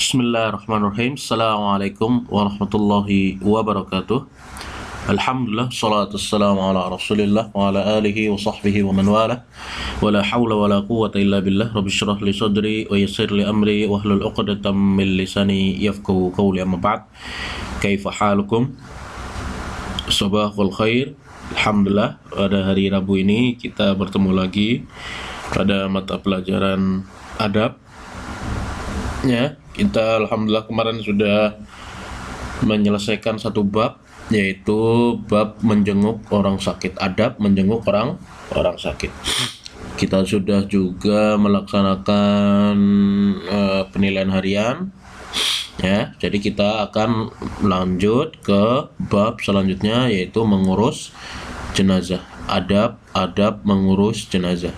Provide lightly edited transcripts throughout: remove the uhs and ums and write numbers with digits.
Bismillahirrahmanirrahim. Assalamualaikum warahmatullahi wabarakatuh. Alhamdulillah, salatu wassalamu ala rasulillah wa ala alihi wa sahbihi wa man wala. Wa la hawla wa la quwwata illa billah. Rabbi syrah li sadri wa yassir li amri wa hlul 'uqdatam min lisani yafqahu qawli, amma ba'd. Kaifa halukum? Sabahul khair. Alhamdulillah, pada hari Rabu ini kita bertemu lagi pada mata pelajaran adab. Ya, kita alhamdulillah kemarin sudah menyelesaikan satu bab, yaitu bab menjenguk orang sakit, adab menjenguk orang sakit. Kita sudah juga melaksanakan penilaian harian. Ya, jadi kita akan lanjut ke bab selanjutnya, yaitu mengurus jenazah. Adab mengurus jenazah.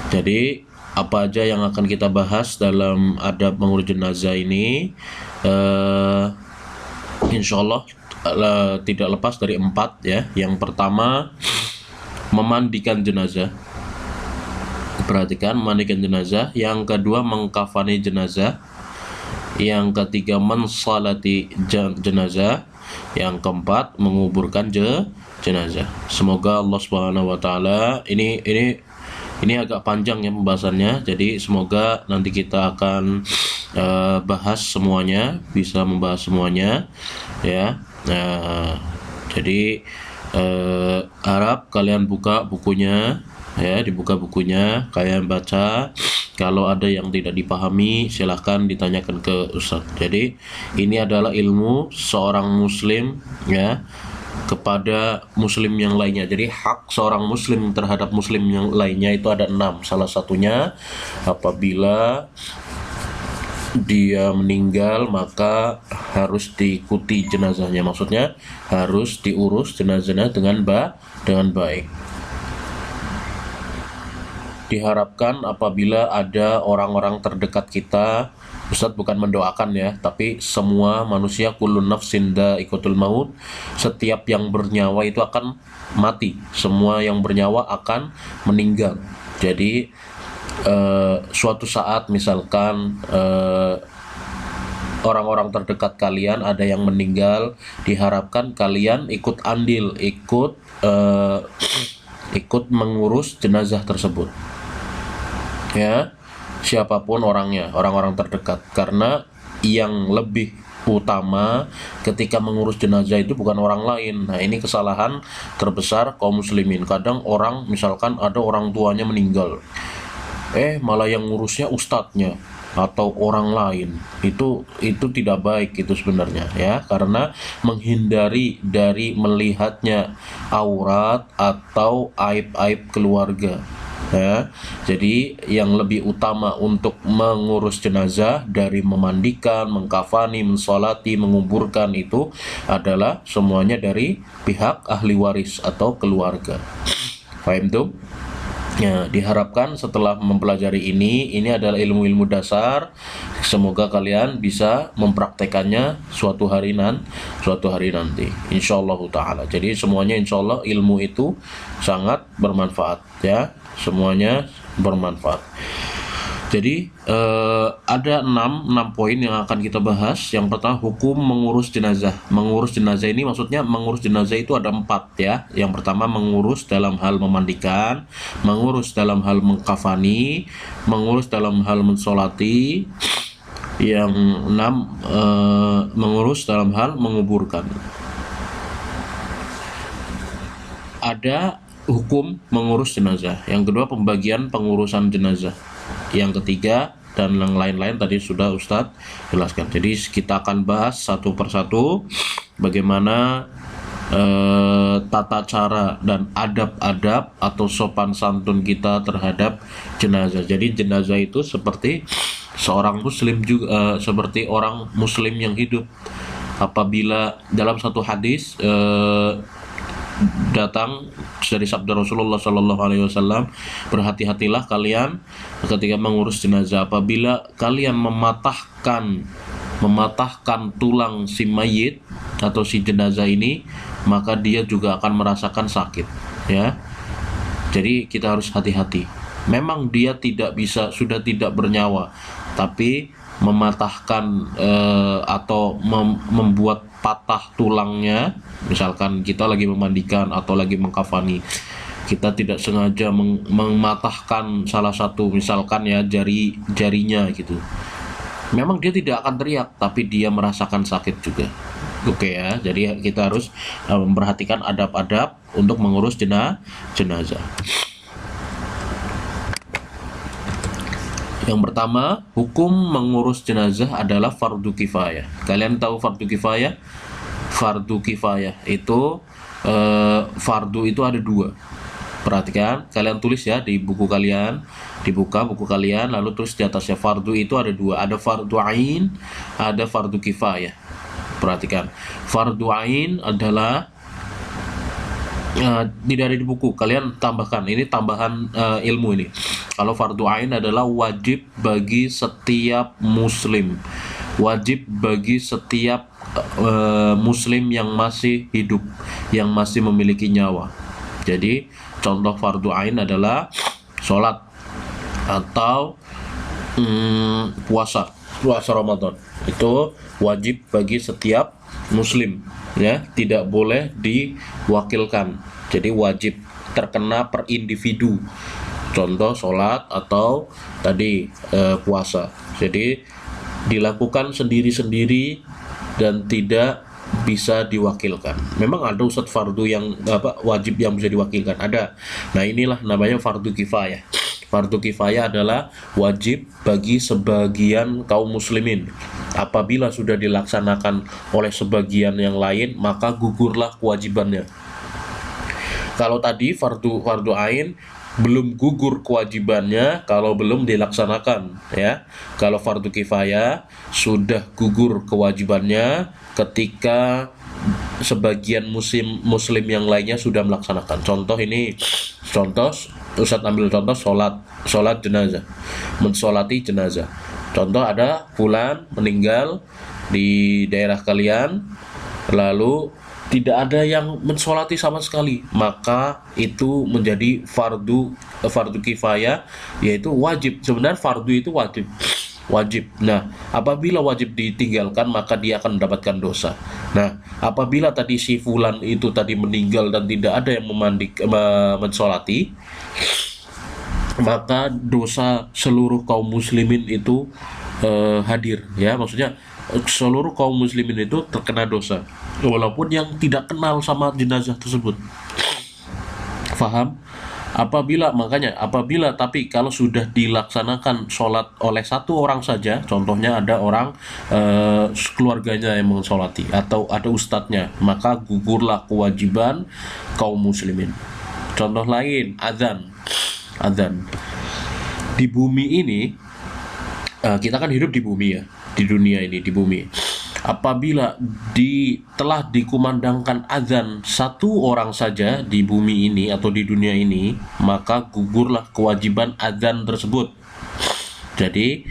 Jadi apa aja yang akan kita bahas dalam adab mengurus jenazah ini, insya Allah tidak lepas dari 4 ya. Yang pertama, memandikan jenazah. Perhatikan, memandikan jenazah. Yang kedua, mengkafani jenazah. Yang ketiga, mensalati jenazah. Yang keempat, menguburkan jenazah. Semoga Allah Subhanahu wa taala, ini agak panjang ya pembahasannya, jadi semoga nanti kita akan bahas semuanya, bisa membahas semuanya ya. Jadi harap kalian buka bukunya ya, dibuka bukunya, kalian baca. Kalau ada yang tidak dipahami, silahkan ditanyakan ke Ustadz. Jadi ini adalah ilmu seorang muslim ya kepada muslim yang lainnya. Jadi hak seorang muslim terhadap muslim yang lainnya itu ada 6. Salah satunya, apabila dia meninggal maka harus diikuti jenazahnya. Maksudnya harus diurus jenazahnya dengan baik. Diharapkan apabila ada orang-orang terdekat kita, Ustadz bukan mendoakan ya, tapi semua manusia, kullun nafsin dha'iqatul maut, setiap yang bernyawa itu akan mati, semua yang bernyawa akan meninggal. Jadi suatu saat misalkan orang-orang terdekat kalian ada yang meninggal, diharapkan kalian ikut andil, ikut mengurus jenazah tersebut ya, siapapun orangnya, orang-orang terdekat. Karena yang lebih utama ketika mengurus jenazah itu bukan orang lain. Nah, ini kesalahan terbesar kaum muslimin. Kadang orang, misalkan ada orang tuanya meninggal, malah yang ngurusnya ustadznya atau orang lain. Itu tidak baik itu sebenarnya ya, karena menghindari dari melihatnya aurat atau aib-aib keluarga ya. Jadi yang lebih utama untuk mengurus jenazah dari memandikan, mengkafani, mensolati, menguburkan itu adalah semuanya dari pihak ahli waris atau keluarga. Paham tuh? Ya, diharapkan setelah mempelajari ini adalah ilmu-ilmu dasar. Semoga kalian bisa mempraktekannya suatu hari nanti, insyaallah taala. Jadi semuanya insyaallah ilmu itu sangat bermanfaat ya, semuanya bermanfaat. Jadi ada 6 poin yang akan kita bahas. Yang pertama, hukum mengurus jenazah. Mengurus jenazah ini maksudnya mengurus jenazah itu ada 4 ya. Yang pertama, mengurus dalam hal memandikan, mengurus dalam hal mengkafani, mengurus dalam hal mensolati. Yang 6, mengurus dalam hal menguburkan. Ada hukum mengurus jenazah. Yang kedua, pembagian pengurusan jenazah. Yang ketiga, dan yang lain-lain tadi sudah Ustadz jelaskan. Jadi kita akan bahas satu persatu bagaimana tata cara dan adab-adab atau sopan santun kita terhadap jenazah. Jadi jenazah itu seperti seorang muslim juga, seperti orang muslim yang hidup. Apabila dalam satu hadis datang dari sabda Rasulullah SAW, berhati-hatilah kalian ketika mengurus jenazah. Apabila kalian mematahkan tulang si mayit atau si jenazah ini, maka dia juga akan merasakan sakit ya. Jadi kita harus hati-hati. Memang dia sudah tidak bernyawa, tapi mematahkan atau membuat patah tulangnya, misalkan kita lagi memandikan atau lagi mengkafani, kita tidak sengaja mematahkan salah satu, misalkan ya, jarinya gitu. Memang dia tidak akan teriak, tapi dia merasakan sakit juga. Oke ya, jadi kita harus memperhatikan adab-adab untuk mengurus jenazah. Yang pertama, hukum mengurus jenazah adalah fardu kifayah. Kalian tahu fardu kifayah? Fardu kifayah itu fardu itu ada dua. Perhatikan, kalian tulis ya di buku kalian, dibuka buku kalian, lalu tulis di atasnya fardu itu ada dua, ada fardu ain, ada fardu kifayah. Perhatikan, fardu ain adalah tidak ada di buku, kalian tambahkan, ini tambahan ilmu ini. Kalau fardu ain adalah wajib bagi setiap muslim, wajib bagi setiap muslim yang masih hidup, yang masih memiliki nyawa. Jadi contoh fardu ain adalah sholat atau puasa Ramadan. Itu wajib bagi setiap muslim, ya, tidak boleh diwakilkan. Jadi wajib, terkena per individu. Contoh sholat atau tadi puasa. Jadi dilakukan sendiri-sendiri dan tidak bisa diwakilkan. Memang ada ustadz fardu yang wajib yang bisa diwakilkan, ada. Nah, inilah namanya fardu kifayah. Fardu kifayah adalah wajib bagi sebagian kaum muslimin. Apabila sudah dilaksanakan oleh sebagian yang lain, maka gugurlah kewajibannya. Kalau tadi fardu ain belum gugur kewajibannya kalau belum dilaksanakan, ya. Kalau fardu kifayah sudah gugur kewajibannya ketika sebagian muslim yang lainnya sudah melaksanakan. Contoh Ustadz ambil contoh sholat jenazah, mensolati jenazah. Contoh, ada fulan meninggal di daerah kalian, lalu tidak ada yang mensolati sama sekali, maka itu menjadi fardu kifayah, yaitu wajib. Sebenarnya fardu itu wajib. Nah, apabila wajib ditinggalkan, maka dia akan mendapatkan dosa. Nah, apabila tadi si fulan itu tadi meninggal dan tidak ada yang mensolati, maka dosa seluruh kaum muslimin itu hadir, ya. Maksudnya seluruh kaum muslimin itu terkena dosa, walaupun yang tidak kenal sama jenazah tersebut. Faham? Apabila tapi kalau sudah dilaksanakan sholat oleh satu orang saja, contohnya ada orang keluarganya yang mensolati atau ada ustadznya, maka gugurlah kewajiban kaum muslimin. Contoh lain, azan. Di bumi ini, kita kan hidup di bumi, ya, di dunia ini, di bumi. Apabila telah dikumandangkan azan satu orang saja di bumi ini atau di dunia ini, maka gugurlah kewajiban azan tersebut. Jadi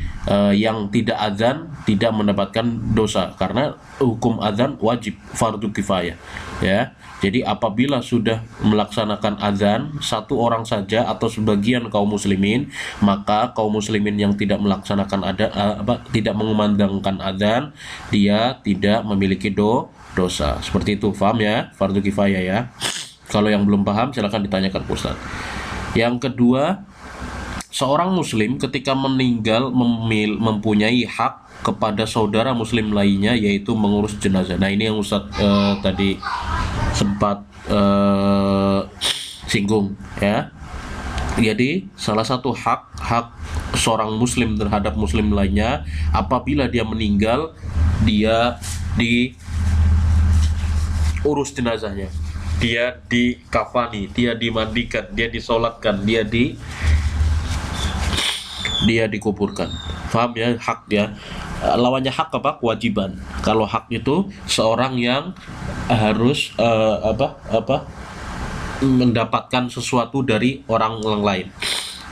yang tidak azan tidak mendapatkan dosa, karena hukum azan wajib, fardu kifayah, ya. Jadi apabila sudah melaksanakan azan satu orang saja atau sebagian kaum muslimin, maka kaum muslimin yang tidak melaksanakan tidak mengumandangkan azan, dia tidak memiliki dosa. Seperti itu, paham ya? Fardu kifayah, ya. Kalau yang belum paham silakan ditanyakan ke Ustaz. Yang kedua, seorang muslim ketika meninggal mempunyai hak kepada saudara muslim lainnya, yaitu mengurus jenazah. Nah, ini yang Ustaz tadi sempat singgung, ya. Jadi salah satu hak seorang muslim terhadap muslim lainnya, apabila dia meninggal, dia diurus jenazahnya, dia dikafani, dia dimandikan, dia disolatkan, dia dikuburkan. Paham ya? Hak dia. Lawannya hak apa? Kewajiban. Kalau hak itu seorang yang harus mendapatkan sesuatu dari orang lain.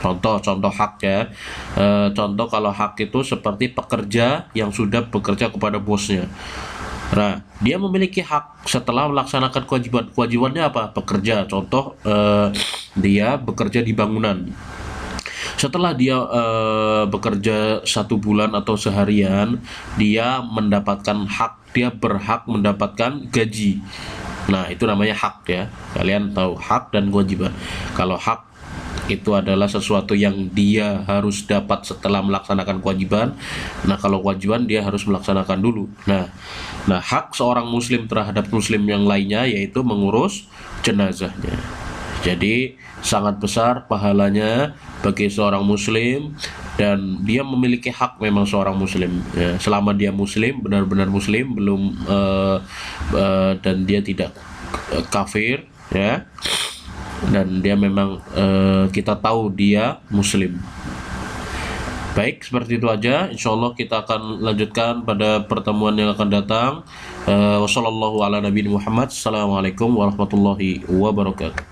Contoh hak, ya. Contoh kalau hak itu seperti pekerja yang sudah bekerja kepada bosnya. Nah, dia memiliki hak setelah melaksanakan kewajiban. Kewajibannya apa? Pekerja. Contoh, dia bekerja di bangunan. Setelah dia bekerja 1 bulan atau seharian, dia mendapatkan hak, dia berhak mendapatkan gaji. Nah, itu namanya hak ya. Kalian tahu hak dan kewajiban. Kalau hak itu adalah sesuatu yang dia harus dapat setelah melaksanakan kewajiban. Nah, kalau kewajiban dia harus melaksanakan dulu. Nah, hak seorang muslim terhadap muslim yang lainnya yaitu mengurus jenazahnya. Jadi sangat besar pahalanya bagi seorang muslim, dan dia memiliki hak memang seorang muslim ya, selama dia muslim, benar-benar muslim, belum dan dia tidak kafir ya, dan dia memang kita tahu dia muslim. Baik, seperti itu aja. Insyaallah kita akan lanjutkan pada pertemuan yang akan datang. Wassalamualaikum warahmatullahi wabarakatuh.